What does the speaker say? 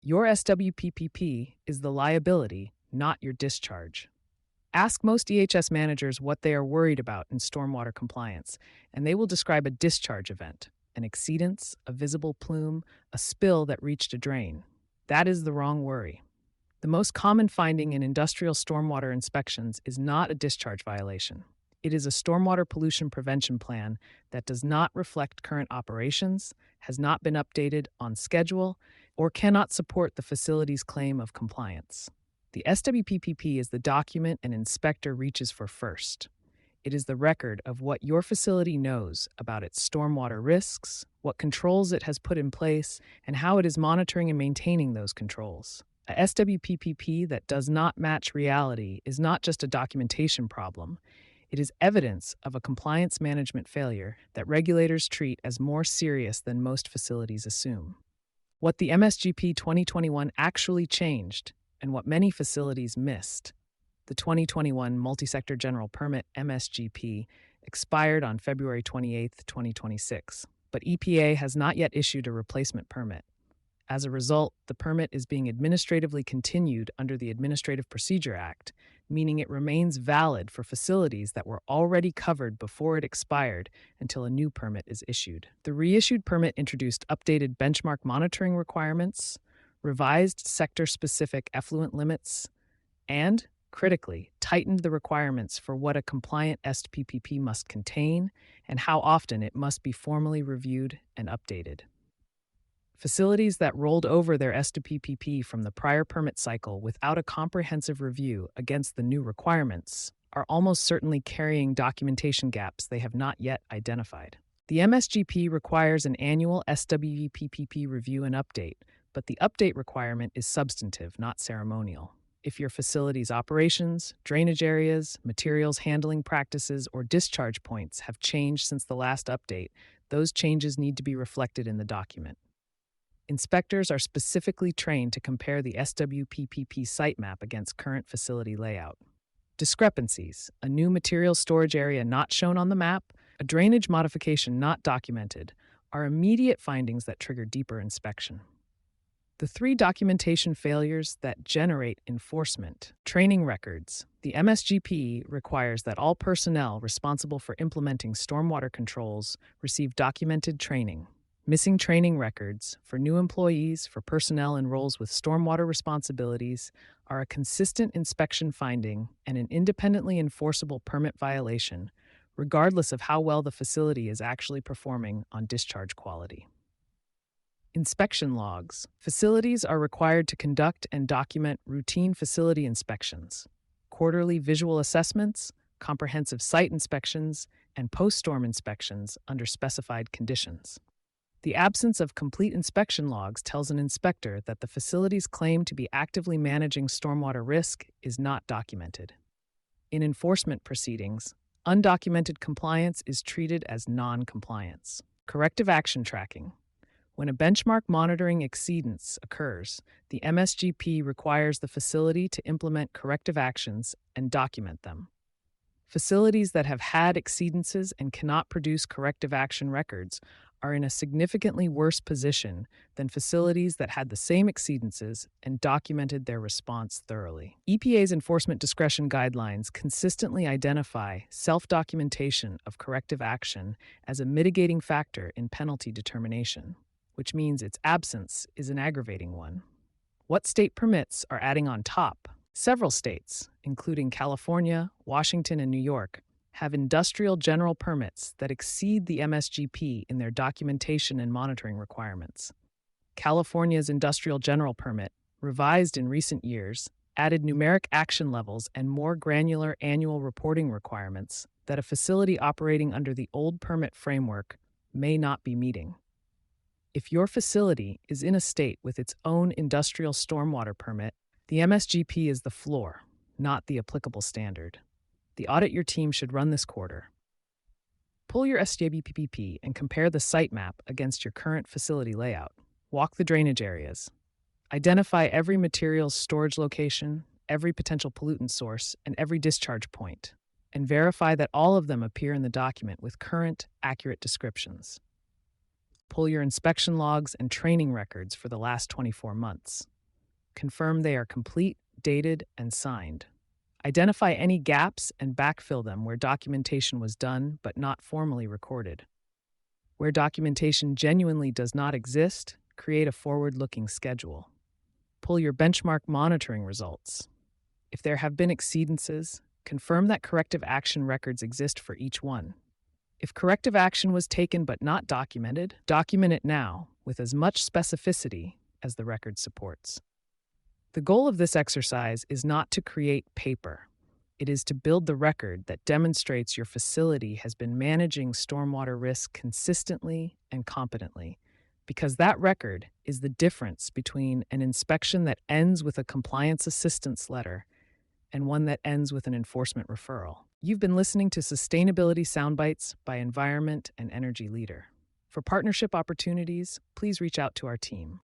Your SWPPP is the liability, not your discharge. Ask most EHS managers what they are worried about in stormwater compliance, and they will describe a discharge event, an exceedance, a visible plume, a spill that reached a drain. That is the wrong worry. The most common finding in industrial stormwater inspections is not a discharge violation. It is a stormwater pollution prevention plan that does not reflect current operations, has not been updated on schedule, or cannot support the facility's claim of compliance. The SWPPP is the document an inspector reaches for first. It is the record of what your facility knows about its stormwater risks, what controls it has put in place, and how it is monitoring and maintaining those controls. A SWPPP that does not match reality is not just a documentation problem. It is evidence of a compliance management failure that regulators treat as more serious than most facilities assume. What the MSGP 2021 actually changed and what many facilities missed. The 2021 Multi-Sector General Permit MSGP expired on February 28, 2026, but EPA has not yet issued a replacement permit. As a result, the permit is being administratively continued under the Administrative Procedure Act, meaning it remains valid for facilities that were already covered before it expired until a new permit is issued. The reissued permit introduced updated benchmark monitoring requirements, revised sector-specific effluent limits, and, critically, tightened the requirements for what a compliant SWPPP must contain and how often it must be formally reviewed and updated. Facilities that rolled over their SWPPP from the prior permit cycle without a comprehensive review against the new requirements are almost certainly carrying documentation gaps they have not yet identified. The MSGP requires an annual SWPPP review and update, but the update requirement is substantive, not ceremonial. If your facility's operations, drainage areas, materials handling practices, or discharge points have changed since the last update, those changes need to be reflected in the document. Inspectors are specifically trained to compare the SWPPP sitemap against current facility layout. Discrepancies, a new material storage area not shown on the map, a drainage modification not documented, are immediate findings that trigger deeper inspection. The three documentation failures that generate enforcement. Training records. The MSGP requires that all personnel responsible for implementing stormwater controls receive documented training. Missing training records for new employees, for personnel in roles with stormwater responsibilities, are a consistent inspection finding and an independently enforceable permit violation, regardless of how well the facility is actually performing on discharge quality. Inspection logs. Facilities are required to conduct and document routine facility inspections, quarterly visual assessments, comprehensive site inspections, and post-storm inspections under specified conditions. The absence of complete inspection logs tells an inspector that the facility's claim to be actively managing stormwater risk is not documented. In enforcement proceedings, undocumented compliance is treated as non-compliance. Corrective action tracking. When a benchmark monitoring exceedance occurs, the MSGP requires the facility to implement corrective actions and document them. Facilities that have had exceedances and cannot produce corrective action records are in a significantly worse position than facilities that had the same exceedances and documented their response thoroughly. EPA's enforcement discretion guidelines consistently identify self-documentation of corrective action as a mitigating factor in penalty determination, which means its absence is an aggravating one. What state permits are adding on top? Several states, including California, Washington, and New York, have industrial general permits that exceed the MSGP in their documentation and monitoring requirements. California's industrial general permit, revised in recent years, added numeric action levels and more granular annual reporting requirements that a facility operating under the old permit framework may not be meeting. If your facility is in a state with its own industrial stormwater permit, the MSGP is the floor, not the applicable standard. The audit your team should run this quarter. Pull your SWPPP and compare the sitemap against your current facility layout. Walk the drainage areas. Identify every material's storage location, every potential pollutant source, and every discharge point, and verify that all of them appear in the document with current, accurate descriptions. Pull your inspection logs and training records for the last 24 months. Confirm they are complete, dated, and signed. Identify any gaps and backfill them where documentation was done but not formally recorded. Where documentation genuinely does not exist, create a forward-looking schedule. Pull your benchmark monitoring results. If there have been exceedances, confirm that corrective action records exist for each one. If corrective action was taken but not documented, document it now with as much specificity as the record supports. The goal of this exercise is not to create paper. It is to build the record that demonstrates your facility has been managing stormwater risk consistently and competently, because that record is the difference between an inspection that ends with a compliance assistance letter and one that ends with an enforcement referral. You've been listening to Sustainability Soundbites by Environment and Energy Leader. For partnership opportunities, please reach out to our team.